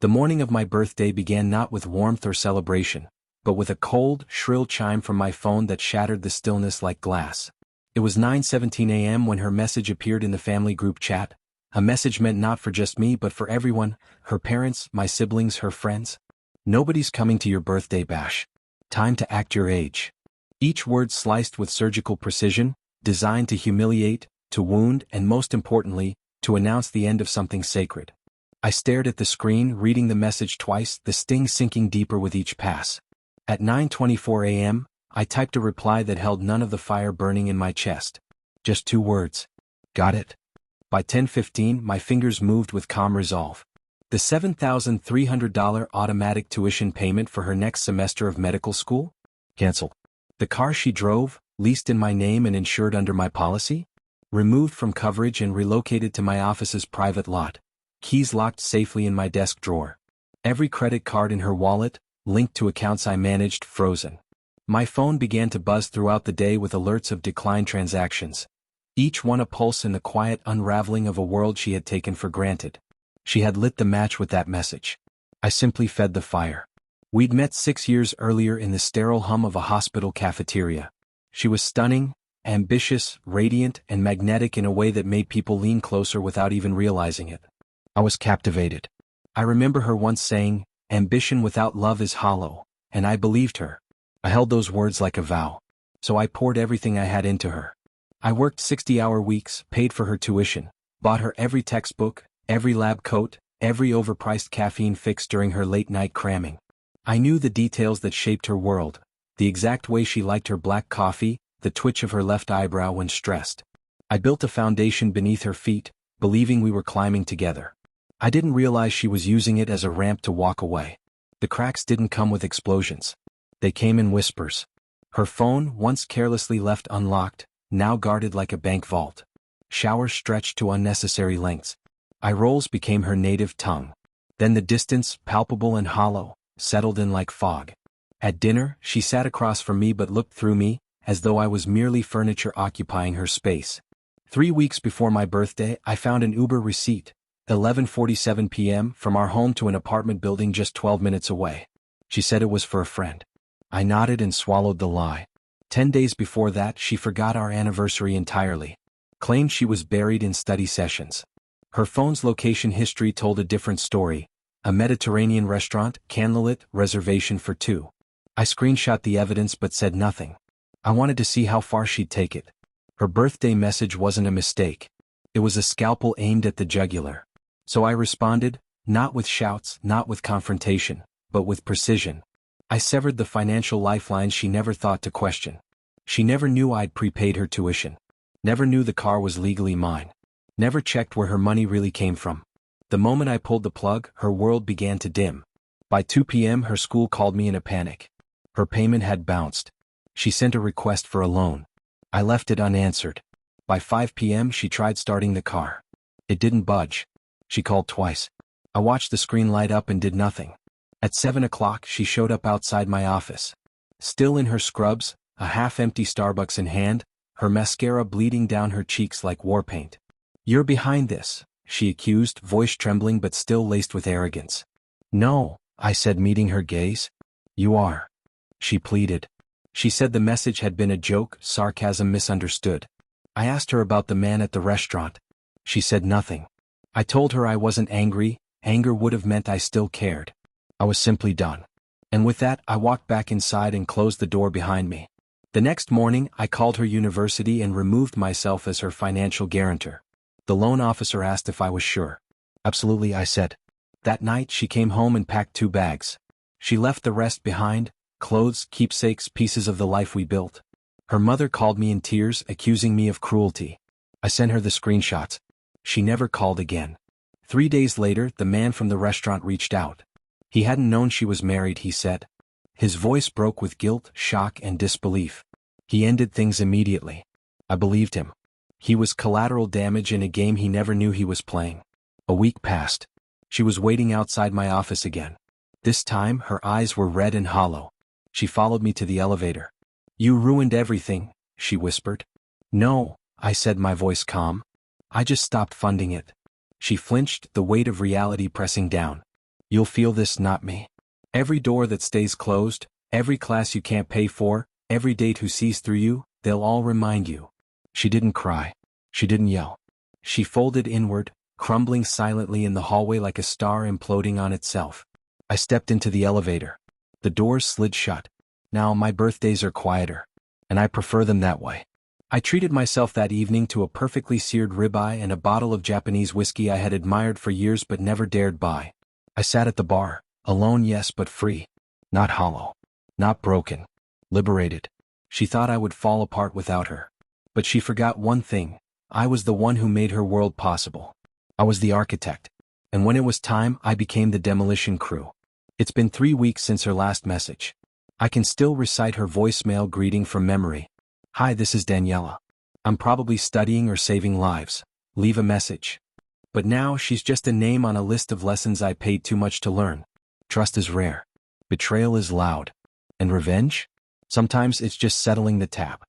The morning of my birthday began not with warmth or celebration, but with a cold, shrill chime from my phone that shattered the stillness like glass. It was 9:17 a.m. when her message appeared in the family group chat, a message meant not for just me but for everyone, her parents, my siblings, her friends. Nobody's coming to your birthday bash. Time to act your age. Each word sliced with surgical precision, designed to humiliate, to wound, and most importantly, to announce the end of something sacred. I stared at the screen, reading the message twice, the sting sinking deeper with each pass. At 9:24 a.m., I typed a reply that held none of the fire burning in my chest. Just 2 words. Got it? By 10:15, my fingers moved with calm resolve. The $7,300 automatic tuition payment for her next semester of medical school? Cancelled. The car she drove, leased in my name and insured under my policy? Removed from coverage and relocated to my office's private lot. Keys locked safely in my desk drawer. Every credit card in her wallet, linked to accounts I managed, frozen. My phone began to buzz throughout the day with alerts of declined transactions, each one a pulse in the quiet unraveling of a world she had taken for granted. She had lit the match with that message. I simply fed the fire. We'd met 6 years earlier in the sterile hum of a hospital cafeteria. She was stunning, ambitious, radiant, and magnetic in a way that made people lean closer without even realizing it. I was captivated. I remember her once saying, "Ambition without love is hollow," and I believed her. I held those words like a vow. So I poured everything I had into her. I worked 60-hour weeks, paid for her tuition, bought her every textbook, every lab coat, every overpriced caffeine fix during her late-night cramming. I knew the details that shaped her world, the exact way she liked her black coffee, the twitch of her left eyebrow when stressed. I built a foundation beneath her feet, believing we were climbing together. I didn't realize she was using it as a ramp to walk away. The cracks didn't come with explosions. They came in whispers. Her phone, once carelessly left unlocked, now guarded like a bank vault. Showers stretched to unnecessary lengths. Eye rolls became her native tongue. Then the distance, palpable and hollow, settled in like fog. At dinner, she sat across from me but looked through me, as though I was merely furniture occupying her space. 3 weeks before my birthday, I found an Uber receipt, 11:47 p.m., from our home to an apartment building just 12 minutes away. She said it was for a friend. I nodded and swallowed the lie. 10 days before that, she forgot our anniversary entirely. Claimed she was buried in study sessions. Her phone's location history told a different story. A Mediterranean restaurant, candlelit, reservation for 2. I screenshot the evidence but said nothing. I wanted to see how far she'd take it. Her birthday message wasn't a mistake. It was a scalpel aimed at the jugular. So I responded, not with shouts, not with confrontation, but with precision. I severed the financial lifeline she never thought to question. She never knew I'd prepaid her tuition. Never knew the car was legally mine. Never checked where her money really came from. The moment I pulled the plug, her world began to dim. By 2 p.m. her school called me in a panic. Her payment had bounced. She sent a request for a loan. I left it unanswered. By 5 p.m. she tried starting the car. It didn't budge. She called twice. I watched the screen light up and did nothing. At 7 o'clock she showed up outside my office. Still in her scrubs, a half-empty Starbucks in hand, her mascara bleeding down her cheeks like war paint. "You're behind this," she accused, voice trembling but still laced with arrogance. "No," I said, meeting her gaze. "You are," she pleaded. She said the message had been a joke, sarcasm misunderstood. I asked her about the man at the restaurant. She said nothing. I told her I wasn't angry. Anger would have meant I still cared. I was simply done. And with that, I walked back inside and closed the door behind me. The next morning, I called her university and removed myself as her financial guarantor. The loan officer asked if I was sure. "Absolutely," I said. That night, she came home and packed 2 bags. She left the rest behind, clothes, keepsakes, pieces of the life we built. Her mother called me in tears, accusing me of cruelty. I sent her the screenshots. She never called again. 3 days later, the man from the restaurant reached out. He hadn't known she was married, he said. His voice broke with guilt, shock, and disbelief. He ended things immediately. I believed him. He was collateral damage in a game he never knew he was playing. A week passed. She was waiting outside my office again. This time, her eyes were red and hollow. She followed me to the elevator. "You ruined everything," she whispered. "No," I said, my voice calm. "I just stopped funding it." She flinched, the weight of reality pressing down. You'll feel this, not me. Every door that stays closed, every class you can't pay for, every date who sees through you, they'll all remind you. She didn't cry. She didn't yell. She folded inward, crumbling silently in the hallway like a star imploding on itself. I stepped into the elevator. The doors slid shut. Now my birthdays are quieter. And I prefer them that way. I treated myself that evening to a perfectly seared ribeye and a bottle of Japanese whiskey I had admired for years but never dared buy. I sat at the bar, alone, yes, but free. Not hollow. Not broken. Liberated. She thought I would fall apart without her. But she forgot one thing. I was the one who made her world possible. I was the architect. And when it was time, I became the demolition crew. It's been 3 weeks since her last message. I can still recite her voicemail greeting from memory. Hi, this is Daniela. I'm probably studying or saving lives. Leave a message. But now she's just a name on a list of lessons I paid too much to learn. Trust is rare. Betrayal is loud. And revenge? Sometimes it's just settling the tab.